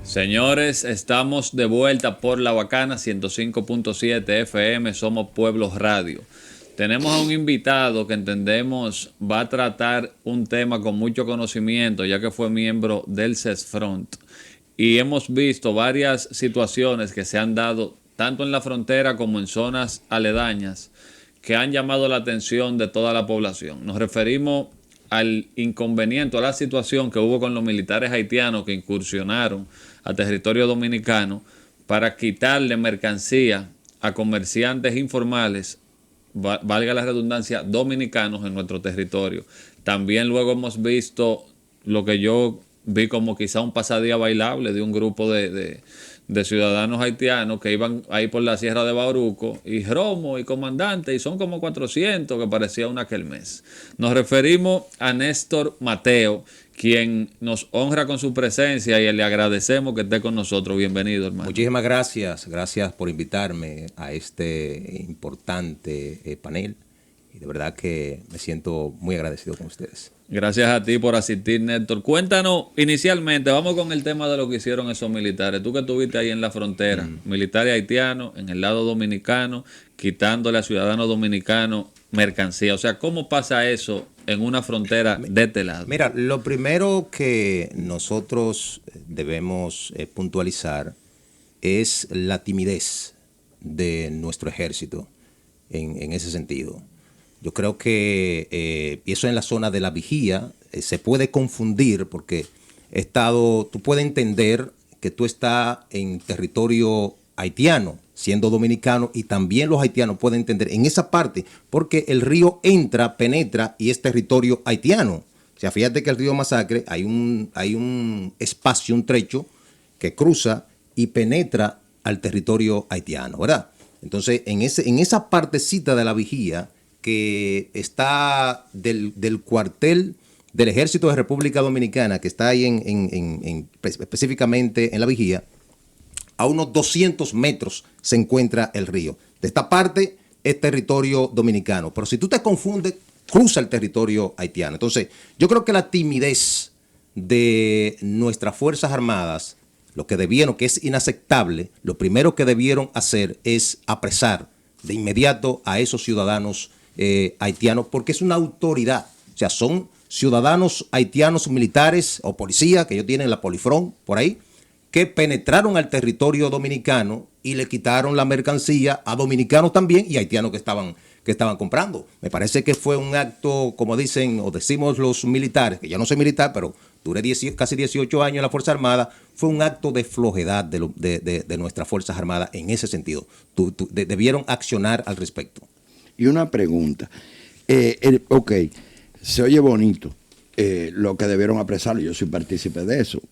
Señores, estamos de vuelta por La Bacana 105.7 FM, Somos Pueblo Radio. Tenemos a un invitado que entendemos va a tratar un tema con mucho conocimiento, ya que fue miembro del CESFRONT. Y hemos visto varias situaciones que se han dado tanto en la frontera como en zonas aledañas que han llamado la atención de toda la población. Nos referimos al inconveniente, a la situación que hubo con los militares haitianos que incursionaron a territorio dominicano para quitarle mercancía a comerciantes informales, valga la redundancia, dominicanos en nuestro territorio. También luego hemos visto lo que yo vi como quizá un pasadía bailable de un grupo de ciudadanos haitianos que iban ahí por la Sierra de Bauruco, y Romo y comandante, y son como 400, que parecía una kermés. Nos referimos a Néstor Mateo, quien nos honra con su presencia y le agradecemos que esté con nosotros. Bienvenido, hermano. Muchísimas gracias. Gracias por invitarme a este importante panel. Y de verdad que me siento muy agradecido con ustedes. Gracias a ti por asistir, Néstor. Cuéntanos, inicialmente, vamos con el tema de lo que hicieron esos militares. Tú que estuviste ahí en la frontera, militares haitianos, en el lado dominicano, quitándole a ciudadanos dominicanos mercancía. O sea, ¿cómo pasa eso en una frontera de este lado? Mira, lo primero que nosotros debemos puntualizar es la timidez de nuestro ejército en ese sentido. Yo creo que, y eso en la zona de la vigía, se puede confundir porque tú puedes entender que tú estás en territorio haitiano, siendo dominicano, y también los haitianos pueden entender en esa parte, porque el río entra, penetra y es territorio haitiano. O sea, fíjate que el río Masacre hay un espacio, un trecho que cruza y penetra al territorio haitiano, ¿verdad? Entonces, en esa partecita de la vigía, que está del cuartel del Ejército de República Dominicana, que está ahí específicamente en la vigía, a unos 200 metros se encuentra el río. De esta parte es territorio dominicano, pero si tú te confundes, cruza el territorio haitiano. Entonces, yo creo que la timidez de nuestras Fuerzas Armadas, lo que debieron, que es inaceptable, lo primero que debieron hacer es apresar de inmediato a esos ciudadanos haitianos, porque es una autoridad. O sea, son ciudadanos haitianos militares o policías, que ellos tienen la Polifron por ahí, que penetraron al territorio dominicano y le quitaron la mercancía a dominicanos también y haitianos que estaban comprando. Me parece que fue un acto, como dicen o decimos los militares, que yo no soy militar, pero duré casi 18 años en la Fuerza Armada, fue un acto de flojedad de nuestras Fuerzas Armadas en ese sentido. Debieron accionar al respecto. Y una pregunta, ok, se oye bonito lo que debieron apresarlo, yo soy partícipe de eso,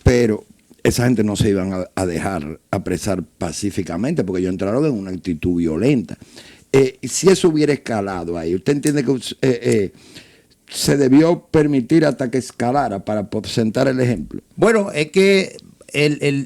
pero esa gente no se iban a dejar apresar pacíficamente porque ellos entraron en una actitud violenta. Si eso hubiera escalado ahí, ¿usted entiende que se debió permitir hasta que escalara para presentar el ejemplo? Bueno, es que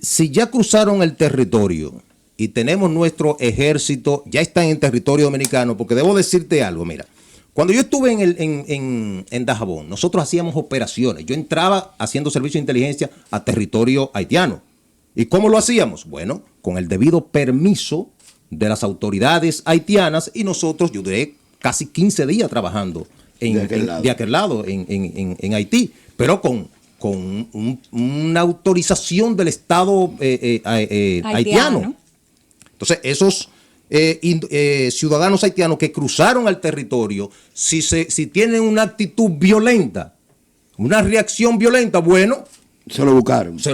si ya cruzaron el territorio y tenemos nuestro ejército, ya están en territorio dominicano, porque debo decirte algo, mira, cuando yo estuve en Dajabón, nosotros hacíamos operaciones, yo entraba haciendo servicio de inteligencia a territorio haitiano. ¿Y cómo lo hacíamos? Bueno, con el debido permiso de las autoridades haitianas, y nosotros, yo duré casi 15 días trabajando de aquel lado, en Haití, pero con una autorización del Estado haitiano. Entonces, esos ciudadanos haitianos que cruzaron al territorio, si tienen una actitud violenta, una reacción violenta, bueno, se lo buscaron. Se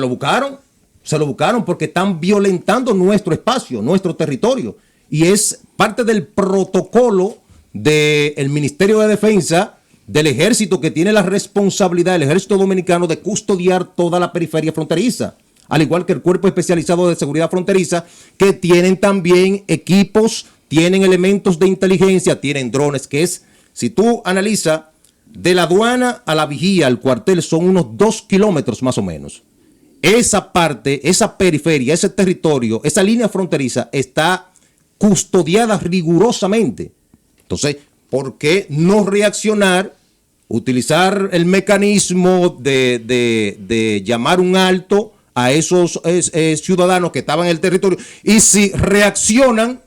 lo buscaron porque están violentando nuestro espacio, nuestro territorio. Y es parte del protocolo del Ministerio de Defensa, del Ejército, que tiene la responsabilidad, el Ejército Dominicano, de custodiar toda la periferia fronteriza, al igual que el Cuerpo Especializado de Seguridad Fronteriza, que tienen también equipos, tienen elementos de inteligencia, tienen drones, que es, si tú analizas, de la aduana a la vigía, al cuartel, son unos 2 kilómetros más o menos. Esa parte, esa periferia, ese territorio, esa línea fronteriza está custodiada rigurosamente. Entonces, ¿por qué no reaccionar utilizar el mecanismo de llamar un alto a esos ciudadanos que estaban en el territorio, y si reaccionan,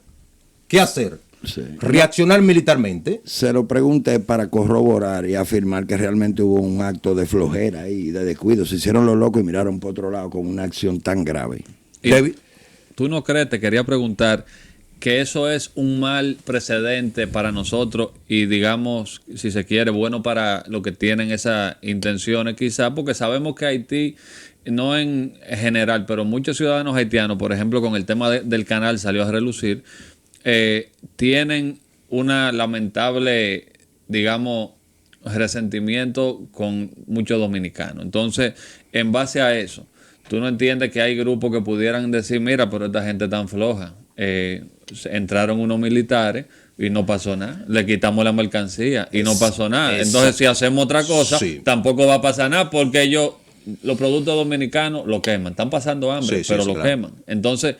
¿qué hacer? Sí. Reaccionar militarmente. Se lo pregunté para corroborar y afirmar que realmente hubo un acto de flojera y de descuido. Se hicieron los locos y miraron por otro lado con una acción tan grave. Y ¿tú no crees, te quería preguntar, que eso es un mal precedente para nosotros y, digamos, si se quiere, bueno para los que tienen esas intenciones quizás? Porque sabemos que Haití, no en general, pero muchos ciudadanos haitianos, por ejemplo, con el tema del canal salió a relucir, tienen una lamentable, digamos, resentimiento con muchos dominicanos. Entonces, en base a eso, tú no entiendes que hay grupos que pudieran decir, mira, pero esta gente tan floja. Entraron unos militares y no pasó nada. Le quitamos la mercancía y no pasó nada. Entonces, si hacemos otra cosa, tampoco va a pasar nada, porque ellos, los productos dominicanos, lo queman. Están pasando hambre, pero lo queman. Entonces,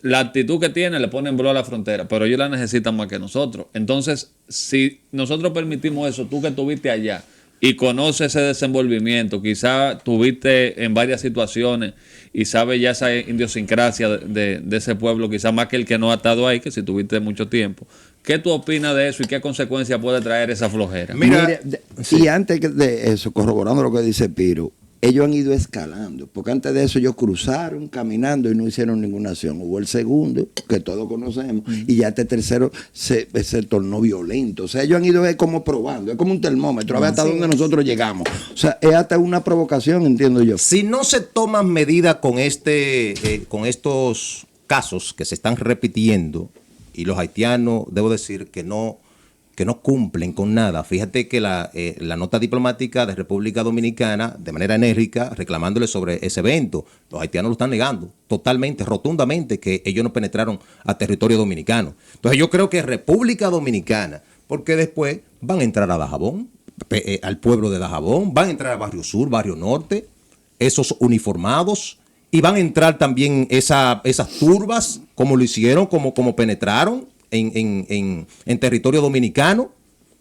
la actitud que tiene, le ponen blog a la frontera, pero ellos la necesitan más que nosotros. Entonces, si nosotros permitimos eso, tú que estuviste allá y conoces ese desenvolvimiento, quizá tuviste en varias situaciones y sabes ya esa idiosincrasia de ese pueblo, quizá más que el que no ha estado ahí, que si tuviste mucho tiempo. ¿Qué tú opinas de eso y qué consecuencias puede traer esa flojera? Mira, y antes de eso, corroborando lo que dice Piro, ellos han ido escalando, porque antes de eso ellos cruzaron caminando y no hicieron ninguna acción. Hubo el segundo, que todos conocemos, y ya este tercero se tornó violento. O sea, ellos han ido como probando, es como un termómetro, a ver hasta dónde nosotros llegamos. O sea, es hasta una provocación, entiendo yo. Si no se toman medidas con con estos casos que se están repitiendo, y los haitianos, debo decir que no cumplen con nada. Fíjate que la nota diplomática de República Dominicana, de manera enérgica, reclamándole sobre ese evento, los haitianos lo están negando totalmente, rotundamente, que ellos no penetraron a territorio dominicano. Entonces yo creo que República Dominicana, porque después van a entrar a Dajabón, al pueblo de Dajabón, van a entrar a Barrio Sur, Barrio Norte, esos uniformados, y van a entrar también esas turbas, como lo hicieron, como penetraron en territorio dominicano.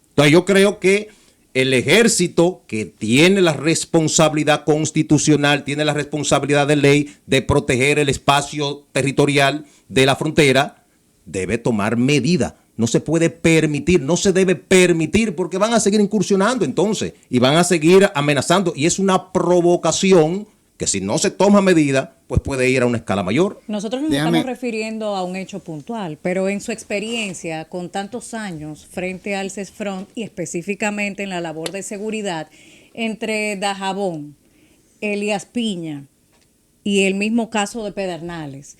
Entonces yo creo que el ejército, que tiene la responsabilidad constitucional, tiene la responsabilidad de ley de proteger el espacio territorial de la frontera, debe tomar medidas. No se puede permitir, no se debe permitir, porque van a seguir incursionando entonces y van a seguir amenazando, y es una provocación que si no se toma medida, pues puede ir a una escala mayor. Nosotros nos estamos refiriendo a un hecho puntual, pero en su experiencia con tantos años frente al CESFRONT y específicamente en la labor de seguridad entre Dajabón, Elías Piña y el mismo caso de Pedernales,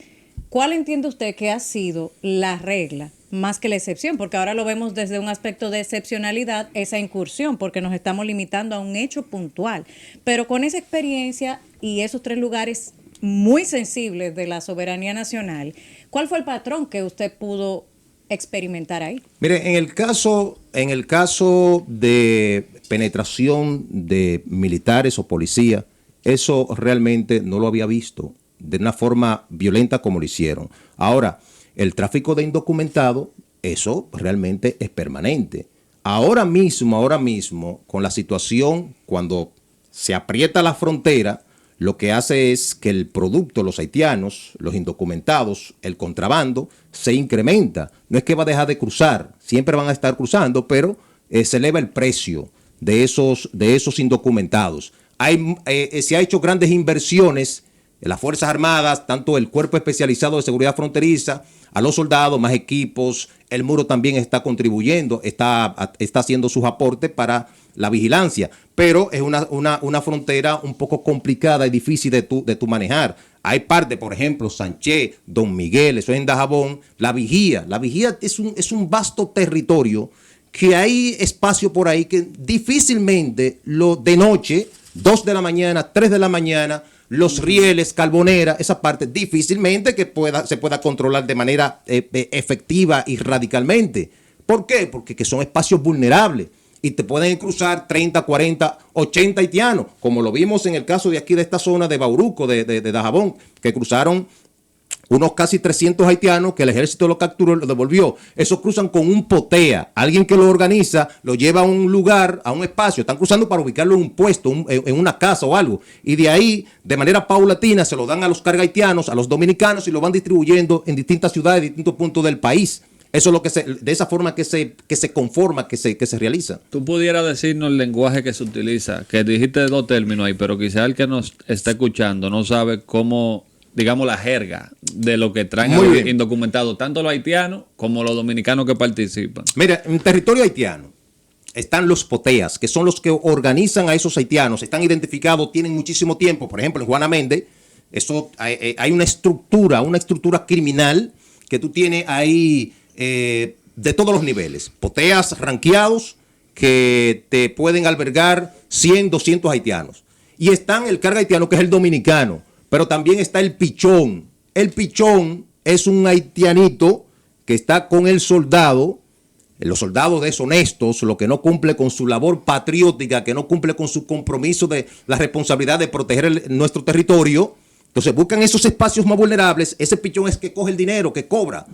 ¿cuál entiende usted que ha sido la regla más que la excepción? Porque ahora lo vemos desde un aspecto de excepcionalidad, esa incursión, porque nos estamos limitando a un hecho puntual. Pero con esa experiencia y esos tres lugares muy sensibles de la soberanía nacional, ¿cuál fue el patrón que usted pudo experimentar ahí? Mire, en el caso de penetración de militares o policías, eso realmente no lo había visto de una forma violenta como lo hicieron. Ahora, el tráfico de indocumentados, eso realmente es permanente. Ahora mismo, con la situación, cuando se aprieta la frontera, lo que hace es que el producto, los haitianos, los indocumentados, el contrabando, se incrementa. No es que va a dejar de cruzar, siempre van a estar cruzando, pero se eleva el precio de esos indocumentados. Se ha hecho grandes inversiones en las Fuerzas Armadas, tanto el Cuerpo Especializado de Seguridad Fronteriza, a los soldados, más equipos. El Muro también está contribuyendo, está haciendo sus aportes para la vigilancia, pero es una frontera un poco complicada y difícil de tu manejar. Hay parte, por ejemplo, Sánchez, Don Miguel, eso es en Dajabón. La vigía es un vasto territorio que hay espacio por ahí que difícilmente de noche, 2 de la mañana, 3 de la mañana, los rieles, Carbonera, esa parte difícilmente que se pueda controlar de manera efectiva y radicalmente. ¿Por qué? Porque son espacios vulnerables y te pueden cruzar 30, 40, 80 haitianos, como lo vimos en el caso de aquí de esta zona de Bauruco, de Dajabón, que cruzaron unos casi 300 haitianos que el ejército lo capturó y lo devolvió. Esos cruzan con un potea. Alguien que lo organiza, lo lleva a un lugar, a un espacio. Están cruzando para ubicarlo en un puesto, en una casa o algo. Y de ahí, de manera paulatina, se lo dan a los carga haitianos, a los dominicanos, y lo van distribuyendo en distintas ciudades, distintos puntos del país. Eso es lo que de esa forma que se conforma, que se realiza. Tú pudieras decirnos el lenguaje que se utiliza, que dijiste dos términos ahí, pero quizá el que nos está escuchando no sabe cómo, digamos, la jerga de lo que traen a los indocumentados, tanto los haitianos como los dominicanos que participan. Mira, en territorio haitiano están los poteas, que son los que organizan a esos haitianos, están identificados, tienen muchísimo tiempo. Por ejemplo, en Juana Méndez, eso hay una estructura criminal que tú tienes ahí de todos los niveles. Poteas ranqueados que te pueden albergar 100, 200 haitianos. Y están el carga haitiano, que es el dominicano, pero también está el pichón. El pichón es un haitianito que está con el soldado. Los soldados deshonestos, lo que no cumple con su labor patriótica, que no cumple con su compromiso de la responsabilidad de proteger nuestro territorio. Entonces buscan esos espacios más vulnerables. Ese pichón es que coge el dinero, que cobra,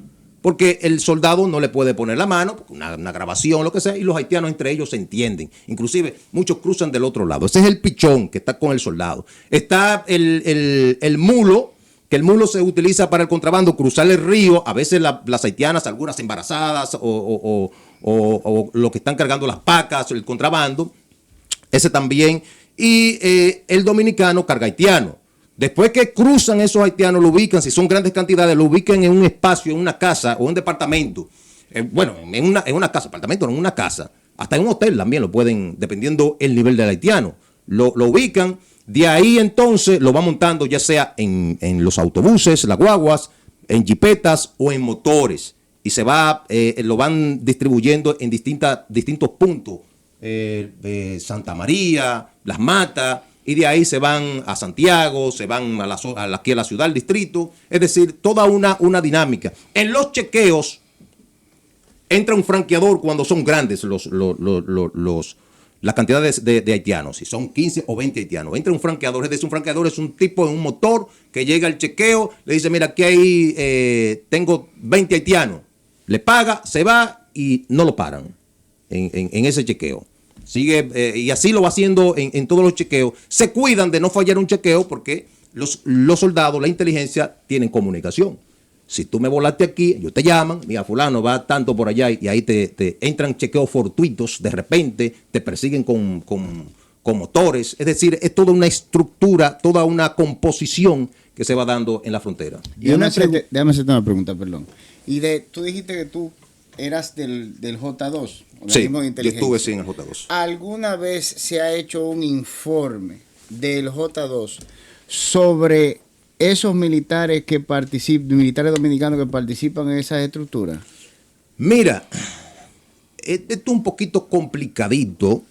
porque el soldado no le puede poner la mano, una grabación, lo que sea, y los haitianos entre ellos se entienden. Inclusive muchos cruzan del otro lado. Ese es el pichón que está con el soldado. Está el mulo, que el mulo se utiliza para el contrabando, cruzar el río. A veces las haitianas, algunas embarazadas o lo que están cargando las pacas, el contrabando. Ese también. Y el dominicano carga haitiano. Después que cruzan esos haitianos, lo ubican, si son grandes cantidades, lo ubican en un espacio, en una casa o un departamento. En una casa, apartamento, no, en una casa. Hasta en un hotel también lo pueden, dependiendo el nivel del haitiano. Lo ubican, de ahí entonces lo van montando ya sea en los autobuses, las guaguas, en jipetas o en motores. Y lo van distribuyendo en distintos puntos. Santa María, Las Matas. Y de ahí se van a Santiago, se van aquí a la ciudad, al distrito. Es decir, toda una dinámica. En los chequeos entra un franqueador cuando son grandes las cantidades de haitianos. Si son 15 o 20 haitianos, entra un franqueador. Es decir, un franqueador es un tipo de un motor que llega al chequeo, le dice, mira, aquí tengo 20 haitianos. Le paga, se va y no lo paran en ese chequeo. Sigue, y así lo va haciendo en todos los chequeos. Se cuidan de no fallar un chequeo porque los soldados, la inteligencia, tienen comunicación. Si tú me volaste aquí, ellos te llaman, mira, fulano va tanto por allá, y ahí te entran chequeos fortuitos, de repente te persiguen con motores. Es decir, es toda una estructura, toda una composición que se va dando en la frontera. Déjame hacerte una pregunta, perdón. Tú dijiste que tú eras del J2. Sí, yo estuve en el J2. ¿Alguna vez se ha hecho un informe del J2 sobre esos militares dominicanos que participan en esas estructuras? Mira, esto es un poquito complicadito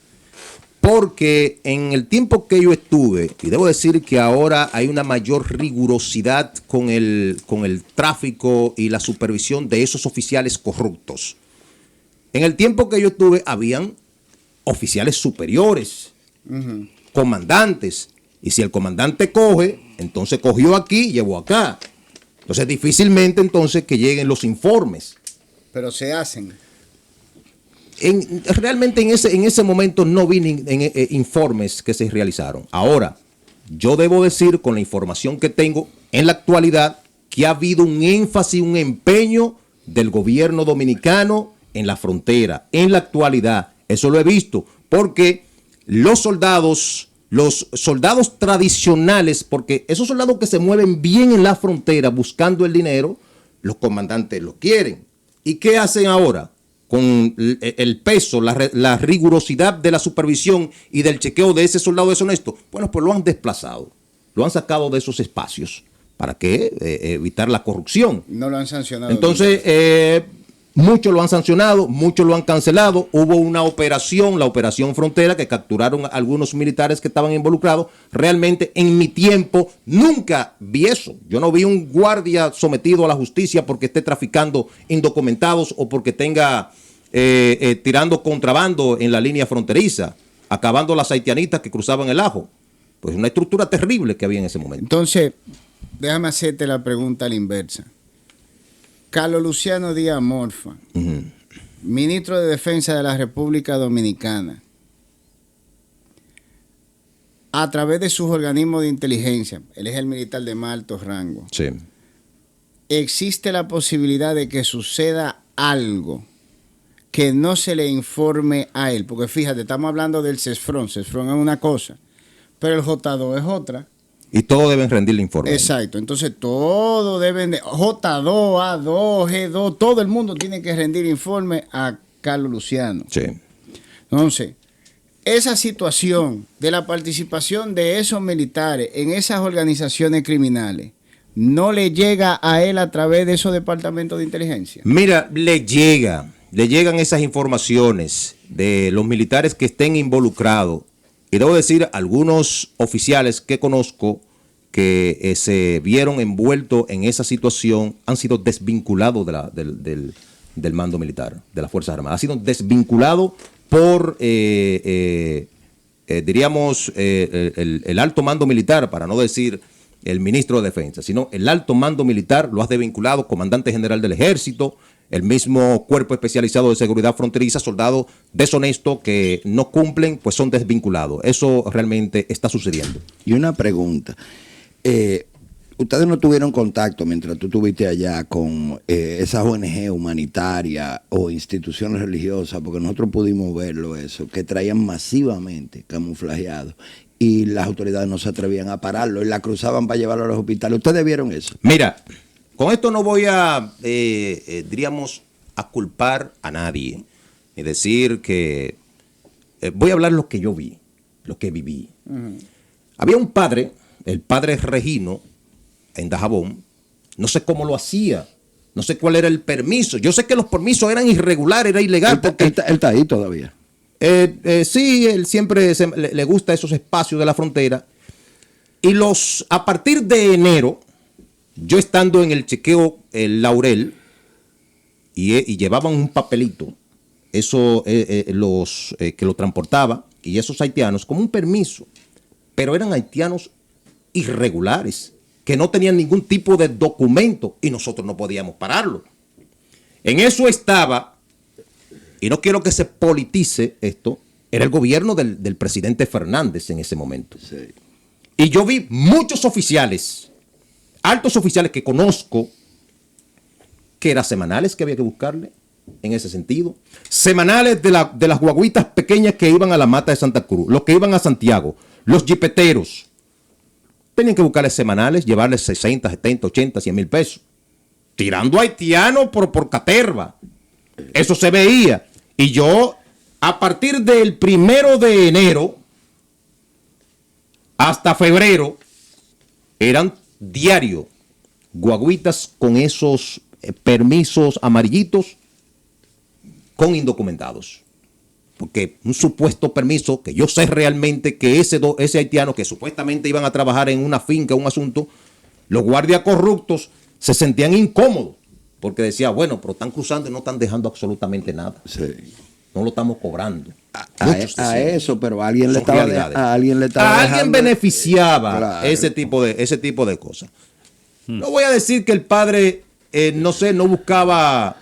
porque en el tiempo que yo estuve, y debo decir que ahora hay una mayor rigurosidad con el tráfico y la supervisión de esos oficiales corruptos. En el tiempo que yo estuve, habían oficiales superiores, comandantes. Y si el comandante coge, entonces cogió aquí y llevó acá. Entonces, difícilmente entonces que lleguen los informes. Pero se hacen. Realmente en ese momento no vi informes que se realizaron. Ahora, yo debo decir, con la información que tengo en la actualidad, que ha habido un énfasis, un empeño del gobierno dominicano en la frontera, en la actualidad. Eso lo he visto, porque los soldados tradicionales, porque esos soldados que se mueven bien en la frontera buscando el dinero, los comandantes lo quieren. ¿Y qué hacen ahora? Con el peso, la rigurosidad de la supervisión y del chequeo de ese soldado deshonesto, bueno, pues lo han desplazado, lo han sacado de esos espacios. ¿Para qué? Evitar la corrupción. No lo han sancionado. Entonces, muchos lo han sancionado, muchos lo han cancelado. Hubo una operación, la Operación Frontera, que capturaron a algunos militares que estaban involucrados. Realmente, en mi tiempo, nunca vi eso. Yo no vi un guardia sometido a la justicia porque esté traficando indocumentados o porque tenga tirando contrabando en la línea fronteriza, acabando las haitianitas que cruzaban el Ajo. Pues una estructura terrible que había en ese momento. Entonces, déjame hacerte la pregunta a la inversa. Carlos Luciano Díaz Morfa, ministro de Defensa de la República Dominicana, a través de sus organismos de inteligencia, él es el militar de más alto rango, Sí. existe la posibilidad de que suceda algo que no se le informe a él, porque fíjate, estamos hablando del CESFRON es una cosa, pero el J2 es otra. Y todos deben rendirle informe. Exacto, entonces todos deben de, J2, A2, G2, todo el mundo tiene que rendir informe a Carlos Luciano. Sí. Entonces, esa situación de la participación de esos militares en esas organizaciones criminales no le llega a él a través de esos departamentos de inteligencia. Mira, le llegan esas informaciones de los militares que estén involucrados. Y debo decir, algunos oficiales que conozco que se vieron envueltos en esa situación han sido desvinculados del mando militar, de las Fuerzas Armadas. Han sido desvinculados por, diríamos, el alto mando militar, para no decir el ministro de Defensa, sino el alto mando militar lo ha desvinculado, comandante general del Ejército, el mismo cuerpo especializado de seguridad fronteriza, soldados deshonestos que no cumplen, pues son desvinculados. Eso realmente está sucediendo. Y una pregunta. Ustedes no tuvieron contacto mientras tú estuviste allá con esas ONG humanitarias o instituciones religiosas, porque nosotros pudimos verlo eso, que traían masivamente camuflajeados y las autoridades no se atrevían a pararlo y la cruzaban para llevarlo a los hospitales. ¿Ustedes vieron eso? Mira, con esto no voy a, diríamos, a culpar a nadie, ni decir que... voy a hablar lo que yo vi, lo que viví. Había un padre, el padre Regino, en Dajabón, no sé cómo lo hacía, no sé cuál era el permiso. Yo sé que los permisos eran irregulares, era ilegal. Él está ahí todavía. Sí, él siempre le gusta esos espacios de la frontera. Y a partir de enero, yo estando en el chequeo el Laurel, y llevaban un papelito, eso que lo transportaba, y esos haitianos, como un permiso, pero eran haitianos irregulares, que no tenían ningún tipo de documento, y nosotros no podíamos pararlo. En eso estaba, y no quiero que se politice esto, era el gobierno del presidente Fernández en ese momento. Sí. Y yo vi muchos oficiales, altos oficiales que conozco, que eran semanales que había que buscarle en ese sentido. Semanales de las guaguitas pequeñas que iban a la Mata de Santa Cruz, los que iban a Santiago, los jipeteros. Tenían que buscarles semanales, llevarles 60, 70, 80, 100 mil pesos. Tirando haitianos por caterva. Eso se veía. Y yo, a partir del 1 de enero hasta febrero, eran diario guaguitas con esos permisos amarillitos con indocumentados. Porque un supuesto permiso, que yo sé realmente que ese haitiano que supuestamente iban a trabajar en una finca, un asunto, los guardias corruptos se sentían incómodos, porque decía, bueno, pero están cruzando y no están dejando absolutamente nada. Sí. No lo estamos cobrando. A eso, pero a alguien le Son estaba realidades. a alguien le estaba A alguien dejando- beneficiaba Claro. ese tipo de cosas. No voy a decir que el padre, no buscaba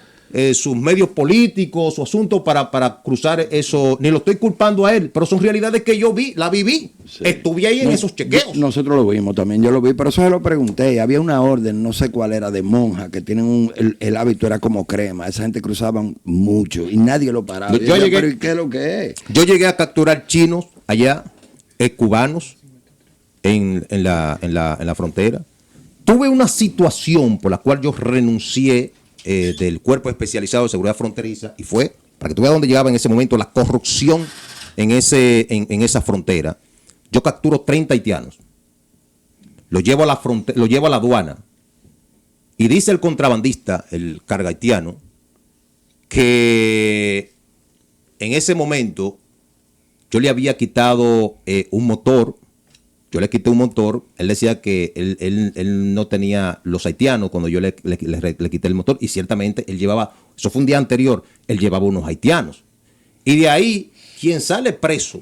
sus medios políticos, su asunto para cruzar eso, ni lo estoy culpando a él, pero son realidades que yo la viví. Sí. Estuve ahí en esos chequeos. Nosotros lo vimos también, yo lo vi, pero eso se lo pregunté. Había una orden, no sé cuál era, de monjas que tienen el hábito era como crema. Esa gente cruzaban mucho y nadie lo paraba. Yo llegué- Pero ¿y qué es lo que es? Yo llegué a capturar chinos allá, cubanos, en la frontera. Tuve una situación por la cual yo renuncié del Cuerpo Especializado de Seguridad Fronteriza, y fue, para que tú veas dónde llegaba en ese momento la corrupción en esa frontera. Yo capturo 30 haitianos, los llevo a la aduana, y dice el contrabandista, el carga haitiano, que en ese momento yo le había quitado un motor. Yo le quité un motor. Él decía que él no tenía los haitianos cuando yo le quité el motor. Y ciertamente él llevaba, eso fue un día anterior, él llevaba unos haitianos. Y de ahí, quien sale preso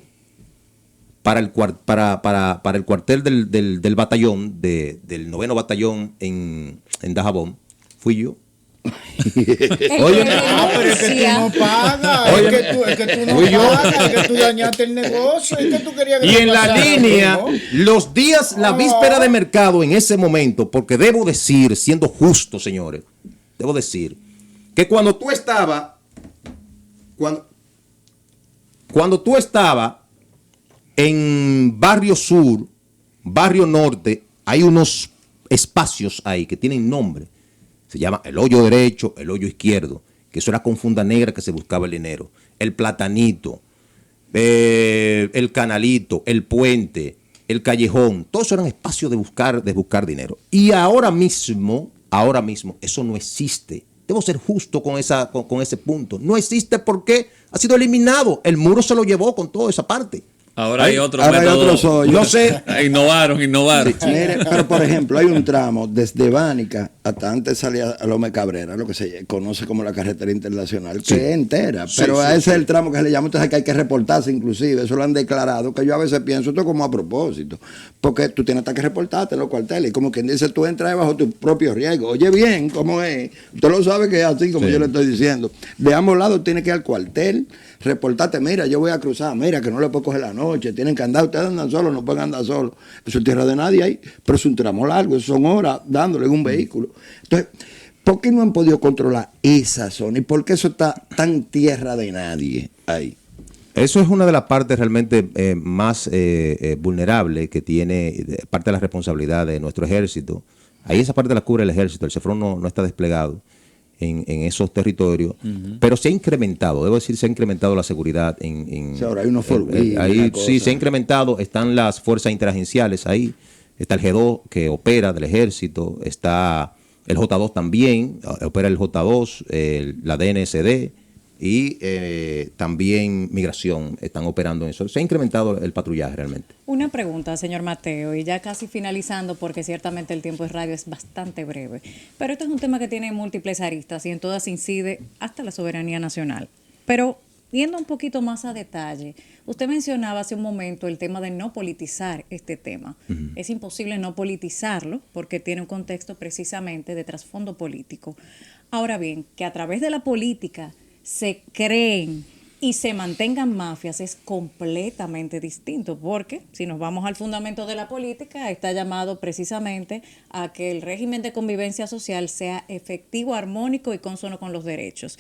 para el cuartel del batallón, del 9º batallón en Dajabón, fui yo. Oye, pero es que tú no pagas, Oye, es que tú no pagas, es que tú dañaste el negocio, es que tú querías que Y te en la pasara, línea, ¿no? los días, la víspera de mercado en ese momento, porque debo decir, siendo justo, señores, debo decir que cuando tú estabas en Barrio Sur, Barrio Norte, hay unos espacios ahí que tienen nombre. Se llama el hoyo derecho, el hoyo izquierdo, que eso era con funda negra que se buscaba el dinero. El platanito, el canalito, el puente, el callejón, todos esos eran espacios de buscar dinero. Y ahora mismo, eso no existe. Debo ser justo con ese punto. No existe porque ha sido eliminado. El muro se lo llevó con toda esa parte. Ahora hay otro ahora hay método. otros hoyos. No sé. Innovaron. Mire, pero por ejemplo, hay un tramo desde Bánica hasta antes salía a Lome Cabrera, lo que se conoce como la carretera internacional, que es entera. Pero a ese es el tramo que se le llama, entonces que hay que reportarse inclusive. Eso lo han declarado, que yo a veces pienso esto como a propósito. Porque tú tienes hasta que reportarte en los cuarteles. Y como quien dice, tú entras bajo tu propio riesgo. Oye bien, ¿cómo es? Usted lo sabe que es así como yo le estoy diciendo. De ambos lados tiene que ir al cuartel, reportarte, mira, yo voy a cruzar, mira, que no le puedo coger la noche, tienen que andar, ustedes andan solos, no pueden andar solos. Eso es tierra de nadie ahí, pero es un tramo largo, eso son horas dándole en un vehículo. Entonces, ¿por qué no han podido controlar esa zona? ¿Y por qué eso está tan tierra de nadie ahí? Eso es una de las partes realmente más vulnerables que tiene, parte de la responsabilidad de nuestro ejército. Ahí esa parte la cubre el ejército, el CEFRON no está desplegado en esos territorios, pero se ha incrementado, debo decir, se ha incrementado la seguridad Sí, ahora hay unos ahí sí, se ha incrementado, están las fuerzas interagenciales ahí, está el G2 que opera del ejército, está el J2 también, opera el J2, la DNSD y también Migración están operando en eso. Se ha incrementado el patrullaje realmente. Una pregunta, señor Mateo, y ya casi finalizando, porque ciertamente el tiempo de radio es bastante breve, pero este es un tema que tiene múltiples aristas y en todas incide hasta la soberanía nacional. Pero yendo un poquito más a detalle, usted mencionaba hace un momento el tema de no politizar este tema. Es imposible no politizarlo porque tiene un contexto precisamente de trasfondo político. Ahora bien, que a través de la política se creen y se mantengan mafias es completamente distinto, porque si nos vamos al fundamento de la política, está llamado precisamente a que el régimen de convivencia social sea efectivo, armónico y consono con los derechos.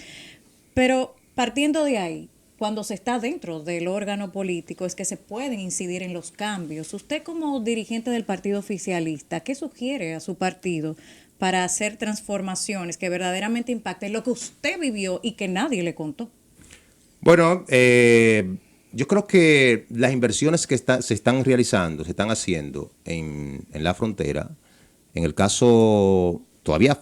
Pero partiendo de ahí, cuando se está dentro del órgano político es que se pueden incidir en los cambios. Usted como dirigente del partido oficialista, ¿qué sugiere a su partido para hacer transformaciones que verdaderamente impacten lo que usted vivió y que nadie le contó? Bueno, yo creo que las inversiones que se están realizando, se están haciendo en la frontera, en el caso, todavía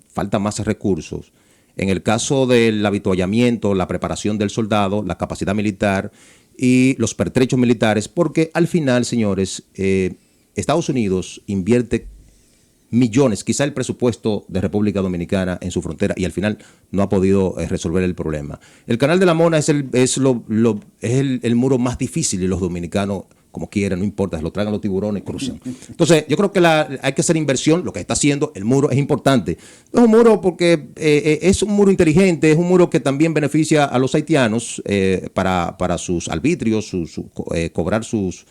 falta más recursos, en el caso del avituallamiento, la preparación del soldado, la capacidad militar y los pertrechos militares, porque al final, señores, Estados Unidos invierte millones, quizá el presupuesto de República Dominicana en su frontera y al final no ha podido resolver el problema. El Canal de la Mona es el muro más difícil y los dominicanos, como quieran, no importa, se lo tragan los tiburones, cruzan. Entonces, yo creo que hay que hacer inversión, lo que está haciendo el muro es importante. Es un muro porque es un muro inteligente, es un muro que también beneficia a los haitianos para sus arbitrios, cobrar sus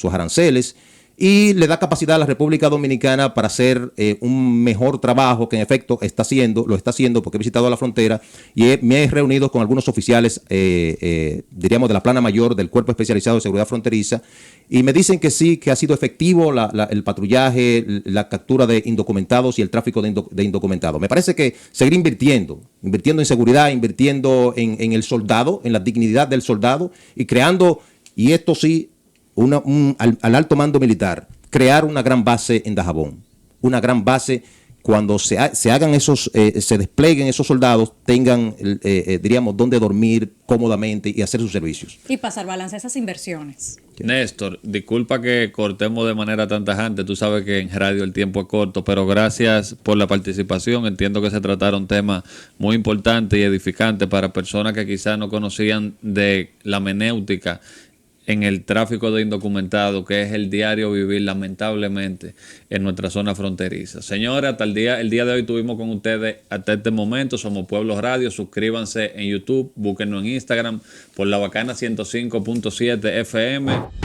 aranceles, y le da capacidad a la República Dominicana para hacer un mejor trabajo que en efecto lo está haciendo porque he visitado la frontera y me he reunido con algunos oficiales, diríamos, de la plana mayor del Cuerpo Especializado de Seguridad Fronteriza y me dicen que sí, que ha sido efectivo el patrullaje, la captura de indocumentados y el tráfico de indocumentados. Me parece que seguir invirtiendo en seguridad, invirtiendo en el soldado, en la dignidad del soldado y creando, y esto sí, al alto mando militar, crear una gran base en Dajabón, una gran base cuando se hagan se desplieguen esos soldados, tengan, diríamos, donde dormir cómodamente y hacer sus servicios. Y pasar balance a esas inversiones. Néstor, disculpa que cortemos de manera tan tajante, tú sabes que en radio el tiempo es corto, pero gracias por la participación. Entiendo que se trataron temas muy importantes y edificantes para personas que quizás no conocían de la menéutica en el tráfico de indocumentados, que es el diario vivir, lamentablemente, en nuestra zona fronteriza. Señores, el día de hoy estuvimos con ustedes hasta este momento. Somos Pueblo Radio. Suscríbanse en YouTube, búsquenos en Instagram por La Bacana 105.7 FM.